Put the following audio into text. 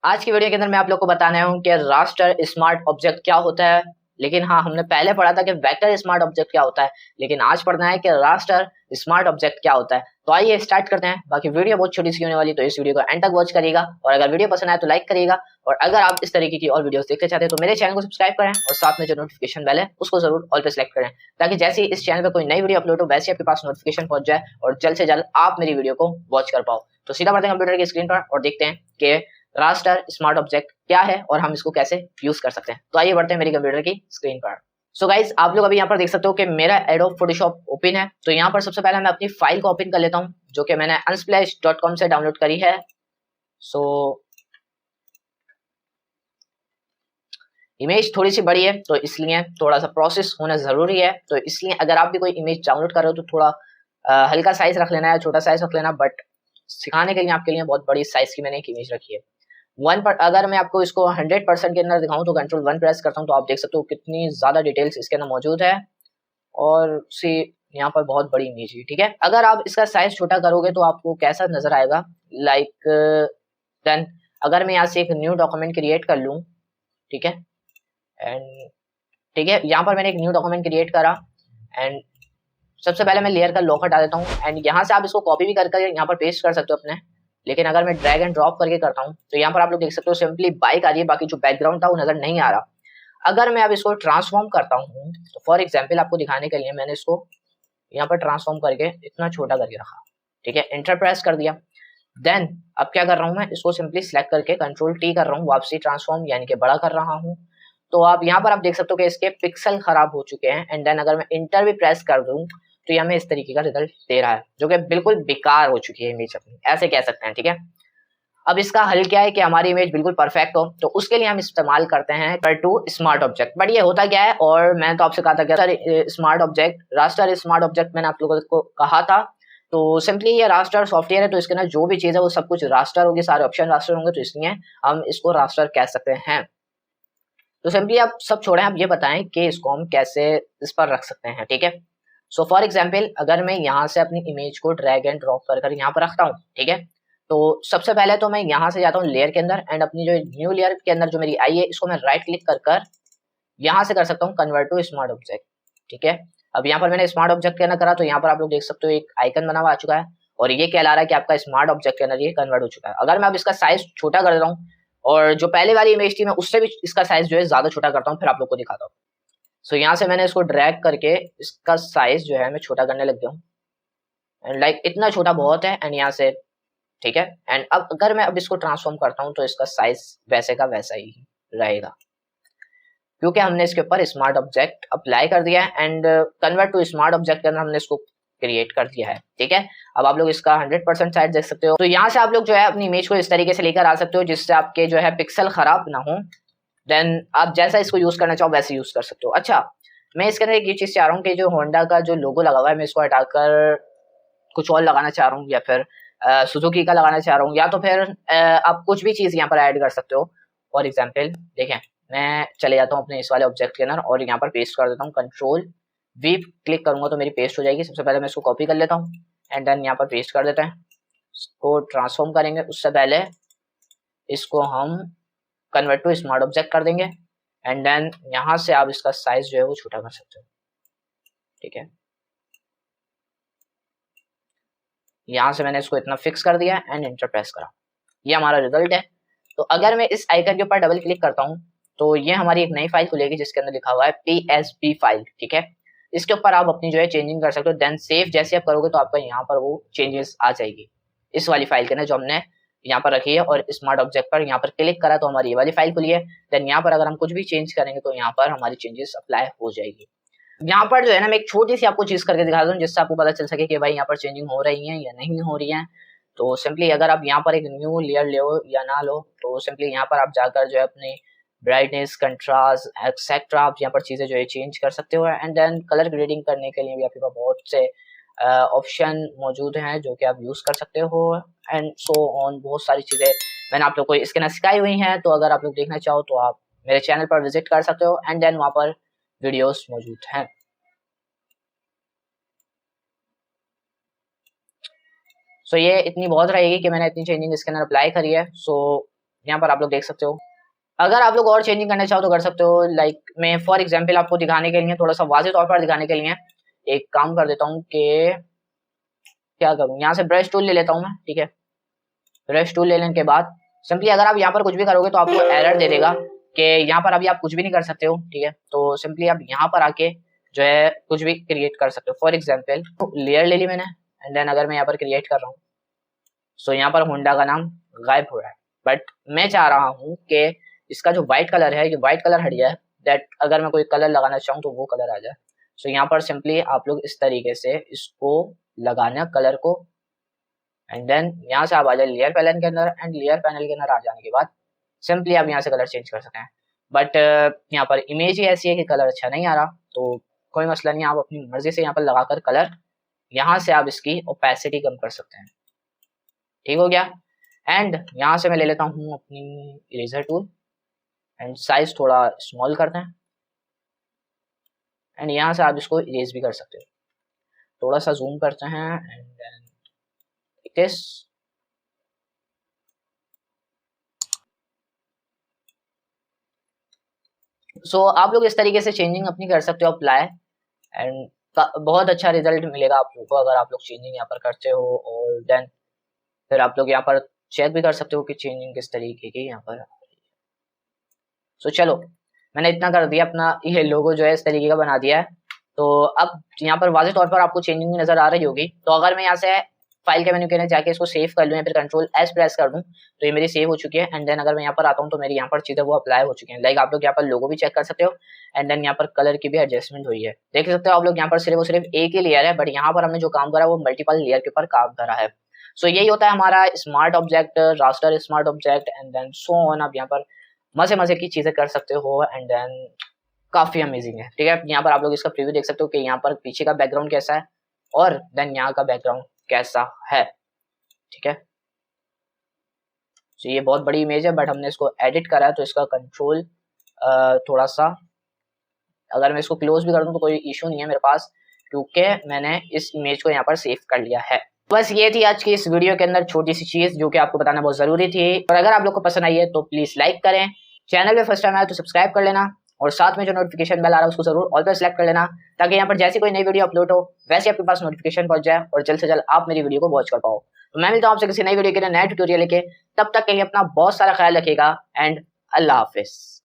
आज की वीडियो के अंदर मैं आप लोग को बताने हूँ कि रास्टर स्मार्ट ऑब्जेक्ट क्या होता है। लेकिन हाँ, हमने पहले पढ़ा था कि वेक्टर स्मार्ट ऑब्जेक्ट क्या होता है, लेकिन आज पढ़ना है कि रास्टर स्मार्ट ऑब्जेक्ट क्या होता है। तो आइए स्टार्ट करते हैं। बाकी वीडियो बहुत छोटी सी होने वाली, तो इस वीडियो को एंड तक वॉच करिएगा, और अगर वीडियो पसंद आए तो लाइक करिएगा। और अगर आप इस तरीके की और वीडियोस देखना चाहते हैं तो मेरे चैनल को सब्सक्राइब करें, और साथ में जो नोटिफिकेशन बेल है उसको जरूर ऑल पे सेलेक्ट करें, ताकि जैसे ही इस चैनल पर कोई नई वीडियो अपलोड हो वैसे आपके पास नोटिफिकेशन पहुंच जाए और जल्द से जल्द आप मेरी वीडियो को वॉच कर पाओ। तो सीधा बढ़ते हैं कंप्यूटर की स्क्रीन पर और देखते हैं कि रास्टर स्मार्ट ऑब्जेक्ट क्या है और हम इसको कैसे यूज कर सकते हैं। तो आइए बढ़ते हैं मेरी कंप्यूटर की स्क्रीन पर। सो गाइज, आप लोग अभी यहाँ पर देख सकते हो कि मेरा एडोब फोटोशॉप ओपन है। तो यहाँ पर सबसे पहले मैं अपनी फाइल को ओपन कर लेता हूँ, जो कि मैंने unsplash.com से डाउनलोड करी है। सो इमेज थोड़ी सी बड़ी है, तो इसलिए थोड़ा सा प्रोसेस होना जरूरी है। तो इसलिए अगर आप भी कोई इमेज डाउनलोड कर रहे हो तो थोड़ा हल्का साइज रख लेना है, छोटा साइज रख लेना। बट सिखाने के लिए आपके लिए बहुत बड़ी साइज की मैंने एक इमेज रखी है। वन पर अगर मैं आपको इसको 100% के अंदर दिखाऊं तो कंट्रोल 1 प्रेस करता हूं, तो आप देख सकते हो कितनी ज्यादा डिटेल्स इसके अंदर मौजूद है। और सी यहाँ पर बहुत बड़ी इमेज है, ठीक है। अगर आप इसका साइज छोटा करोगे तो आपको कैसा नजर आएगा, लाइक देन अगर मैं यहाँ से एक न्यू डॉक्यूमेंट क्रिएट कर लूँ, ठीक है। एंड ठीक है, यहाँ पर मैंने एक न्यू डॉक्यूमेंट क्रिएट करा। एंड सबसे पहले मैं लेयर का लॉक हटा देता हूँ। एंड यहाँ से आप इसको कॉपी भी कर यहाँ पर पेस्ट कर सकते हो अपने। लेकिन अगर मैं ड्रैग एंड ड्रॉप करके करता हूँ तो यहाँ पर आप लोग देख सकते हो सिंपली बाइक आ रही है, बाकी जो बैकग्राउंड था वो नजर नहीं आ रहा। अगर मैं अब इसको ट्रांसफॉर्म करता हूँ तो फॉर एग्जाम्पल आपको दिखाने के लिए मैंने इसको यहाँ पर ट्रांसफॉर्म करके इतना छोटा करके रखा, ठीक है। एंटर प्रेस कर दिया। देन अब क्या कर रहा हूँ, मैं इसको सिंपली सिलेक्ट करके कंट्रोल T कर रहा हूँ, वापसी ट्रांसफॉर्म यानी कि बड़ा कर रहा हूँ। तो आप यहाँ पर आप देख सकते हो कि इसके पिक्सल खराब हो चुके हैं। एंड देन अगर मैं इंटर भी प्रेस कर दूं तो ये हमें इस तरीके का रिजल्ट दे रहा है, जो कि बिल्कुल बेकार हो चुकी है इमेज अपनी, ऐसे कह सकते हैं, ठीक है। अब इसका हल क्या है कि हमारी इमेज बिल्कुल परफेक्ट हो, तो उसके लिए हम इस्तेमाल करते हैं स्मार्ट ऑब्जेक्ट। बट ये होता क्या है, और मैं तो आपसे कहा था कि smart object, raster smart object मैंने आप लोगों को कहा था। तो सिंपली ये रास्टर सॉफ्टवेयर है, तो इसके अंदर जो भी चीज है वो सब कुछ रास्टर होगी, सारे ऑप्शन रास्टर होंगे, तो इसलिए हम इसको रास्टर कह सकते हैं। तो सिंपली आप सब छोड़ें, आप ये बताएं कि इसको हम कैसे इस पर रख सकते हैं, ठीक है। सो फॉर एग्जाम्पल अगर मैं यहाँ से अपनी इमेज को ड्रैग एंड ड्रॉप कर यहाँ पर रखता हूँ, ठीक है। तो सबसे पहले तो मैं यहाँ से जाता हूँ लेयर के अंदर, एंड अपनी जो न्यू लेयर के अंदर जो मेरी आई है इसको मैं राइट क्लिक कर यहाँ से कर सकता हूँ कन्वर्ट टू स्मार्ट ऑब्जेक्ट, ठीक है। अब यहाँ पर मैंने स्मार्ट ऑब्जेक्ट के अंदर करा, तो यहाँ पर आप लोग देख सकते हो एक आइकन बना हुआ आ चुका है, और ये कहला रहा है कि आपका स्मार्ट ऑब्जेक्ट के अंदर ये कन्वर्ट हो चुका है। अगर मैं अब इसका साइज छोटा कर देता हूँ, और जो पहले वाली इमेज थी मैं उससे भी इसका साइज जो है ज्यादा छोटा करता हूँ, फिर आप लोग को दिखाता हूँ। सो यहाँ से मैंने इसको ड्रैग करके इसका साइज जो है मैं छोटा करने लग गया हूँ। एंड लाइक इतना छोटा बहुत है, एंड यहाँ से ठीक है। एंड अब अगर मैं अब इसको ट्रांसफॉर्म करता हूँ तो इसका साइज वैसे का वैसा ही रहेगा, क्योंकि हमने इसके ऊपर स्मार्ट ऑब्जेक्ट अप्लाई कर दिया है। And convert to smart object के अंदर हमने इसको क्रिएट कर दिया है, ठीक है। अब आप लोग इसका 100% साइज देख सकते हो। तो यहाँ से आप लोग जो है अपनी इमेज को इस तरीके से लेकर आ सकते हो जिससे आपके जो है पिक्सल खराब ना हो। देन आप जैसा इसको यूज करना चाहो वैसे यूज कर सकते हो। अच्छा, मैं इसके अंदर एक ये चीज चाह रहा हूँ कि जो होंडा का जो लोगो लगा हुआ है मैं इसको हटाकर कुछ और लगाना चाह रहा हूँ, या फिर सुजुकी का लगाना चाह रहा हूँ, या तो फिर आप कुछ भी चीज यहाँ पर ऐड कर सकते हो। फॉर एग्जाम्पल देखें, मैं चले जाता हूँ अपने इस वाले ऑब्जेक्ट के अंदर और यहाँ पर पेस्ट कर देता हूँ, कंट्रोल V क्लिक करूंगा तो मेरी पेस्ट हो जाएगी। सबसे पहले मैं इसको कॉपी कर लेता हूँ, एंड देन यहाँ पर पेस्ट कर देते हैं। इसको ट्रांसफॉर्म करेंगे, उससे पहले इसको हम कन्वर्ट टू स्मार्ट ऑब्जेक्ट कर देंगे। एंड देन यहाँ से आप इसका साइज जो है वो छोटा कर सकते हो, ठीक है। यहाँ से मैंने इसको इतना फिक्स कर दिया एंड इंटर प्रेस करा, ये हमारा रिजल्ट है। तो अगर मैं इस आइकन के ऊपर डबल क्लिक करता हूँ तो ये हमारी एक नई फाइल खुलेगी जिसके अंदर लिखा हुआ है PSP फाइल, ठीक है। इसके ऊपर आप अपनी जो है चेंजिंग कर सकते हो। देन सेव जैसे आप करोगे तो आपका यहाँ पर वो चेंजेस आ जाएगी इस वाली फाइल के अंदर जो हमने यहाँ पर रखी है। और स्मार्ट ऑब्जेक्ट पर यहाँ पर क्लिक करा तो हमारी ये वाली फाइल खुली है। देन यहाँ पर अगर हम कुछ भी चेंज करेंगे तो यहाँ पर हमारी चेंजेस अप्लाई हो जाएगी। यहाँ पर जो है ना मैं एक छोटी सी आपको चीज करके दिखा दूं जिससे आपको पता चल सके कि भाई यहाँ पर चेंजिंग हो रही है या नहीं हो रही है। तो सिंपली अगर आप यहाँ पर एक न्यू लेयर लो या ना लो, तो सिंपली यहाँ पर आप जाकर जो है अपनी ब्राइटनेस, कंट्रास्ट एक्सेट्रा आप यहाँ पर चीजें जो है चेंज कर सकते हो। एंड देन कलर ग्रेडिंग करने के लिए भी आपके पास बहुत से ऑप्शन मौजूद हैं जो कि आप यूज कर सकते हो। एंड सो ऑन बहुत सारी चीजें मैंने आप लोग को इसके अंदर सिखाई हुई हैं, तो अगर आप लोग देखना चाहो तो आप मेरे चैनल पर विजिट कर सकते हो। एंड देन वहाँ पर वीडियोस मौजूद हैं। सो ये इतनी बहुत रहेगी कि मैंने इतनी चेंजिंग इसके अंदर अप्लाई करी है। सो यहाँ पर आप लोग देख सकते हो। अगर आप लोग और चेंजिंग करना चाहो तो कर सकते हो। लाइक मैं फॉर एग्जांपल आपको दिखाने के लिए, थोड़ा सा वाज़ेह तौर पर दिखाने के लिए एक काम कर देता हूँ कि क्या करूँ, यहाँ से ब्रश टूल ले लेता हूँ मैं, ठीक है। ब्रश टूल लेने के बाद सिंपली अगर आप यहाँ पर कुछ भी करोगे तो आपको एरर दे देगा कि यहाँ पर अभी आप कुछ भी नहीं कर सकते हो, ठीक है। तो सिंपली आप यहाँ पर आके जो है कुछ भी क्रिएट कर सकते हो। फॉर एग्जाम्पल लेयर ले ली मैंने, एंड देन अगर मैं यहाँ पर क्रिएट कर रहा हूँ सो यहाँ पर होंडा का नाम गायब हो रहा है, बट मैं चाह रहा हूँ कि इसका जो व्हाइट कलर है, ये व्हाइट कलर हट जाए, दैट अगर मैं कोई कलर लगाना चाहूँ तो वो कलर आ जाए। सो यहाँ पर सिंपली आप लोग इस तरीके से इसको लगाना कलर को, एंड देन यहाँ से आप आ जाए लेयर पैनल के अंदर, एंड लेयर पैनल के अंदर आ जाने के बाद सिंपली आप यहाँ से कलर चेंज कर सकते हैं। बट यहाँ पर इमेज ही ऐसी है कि कलर अच्छा नहीं आ रहा, तो कोई मसला नहीं, आप अपनी मर्जी से यहाँ पर लगाकर कलर यहाँ से आप इसकी ओपेसिटी कम कर सकते हैं। ठीक हो गया। एंड यहाँ से मैं ले लेता हूँ अपनी इरेजर टूल, एंड साइज थोड़ा स्मॉल करते हैं, एंड यहाँ से आप इसको इरेज भी कर सकते हो। थोड़ा सा जूम करते हैं, एंड देन दिस सो आप लोग इस तरीके से चेंजिंग अपनी कर सकते हो अप्लाई, एंड बहुत अच्छा रिजल्ट मिलेगा आप लोगों को अगर आप लोग चेंजिंग यहाँ पर करते हो। और देन फिर आप लोग यहाँ पर चेक भी कर सकते हो कि चेंजिंग किस तरीके की यहाँ पर। सो चलो मैंने इतना कर दिया, अपना ये लोगो जो है इस तरीके का बना दिया है। तो अब यहाँ पर वाज़ेह तौर पर आपको चेंजिंग नजर आ रही होगी। तो अगर मैं यहाँ से फाइल के मेन्यू के अंदर जाके इसको सेव कर लूँ या फिर कंट्रोल एस प्रेस कर दूँ तो ये मेरी सेव हो चुकी है। एंड देन अगर मैं यहाँ पर आता हूँ तो मेरी यहाँ पर चीजें वो अप्लाई हो चुकी हैं। लाइक आप लोग यहाँ पर लोगो भी चेक कर सकते हो, एंड देन यहाँ पर कलर की भी एडजस्टमेंट हुई है, देख सकते हो आप लोग। यहाँ पर सिर्फ और सिर्फ एक ही लेयर है, बट यहाँ पर हमने जो काम करा वो मल्टीपल लेयर के ऊपर काम करा है। सो यही होता है हमारा smart object, raster smart object, and then so on. आप यहाँ पर मजे मजे की चीजें कर सकते हो, एंड देन काफी अमेजिंग है, ठीक है। यहाँ पर आप लोग इसका प्रीव्यू देख सकते हो कि यहाँ पर पीछे का बैकग्राउंड कैसा है और देन यहाँ का बैकग्राउंड कैसा है, ठीक है। तो ये बहुत बड़ी इमेज है, बट हमने इसको एडिट करा है तो इसका कंट्रोल थोड़ा सा, अगर मैं इसको क्लोज भी कर दूं तो कोई इशू नहीं है मेरे पास, क्योंकि मैंने इस इमेज को यहाँ पर सेव कर लिया है। बस ये थी आज की इस वीडियो के अंदर छोटी सी चीज जो कि आपको बताना बहुत जरूरी थी। और अगर आप लोग को पसंद आई है तो प्लीज लाइक करें, चैनल पे फर्स्ट टाइम आया तो सब्सक्राइब कर लेना, और साथ में जो नोटिफिकेशन बेल आ रहा है उसको जरूर ऑल पे सेलेक्ट कर लेना, ताकि यहाँ पर जैसी कोई नई वीडियो अपलोड हो वैसे आपके पास नोटिफिकेशन पहुंच जाए और जल्द से जल्द आप मेरी वीडियो को वॉच कर पाओ। तो मैं मिलता हूँ आपसे किसी नई वीडियो के लिए, नए ट्यूटोरियल लेके। तब तक के लिए अपना बहुत सारा ख्याल रखिएगा, एंड अल्लाह हाफिज।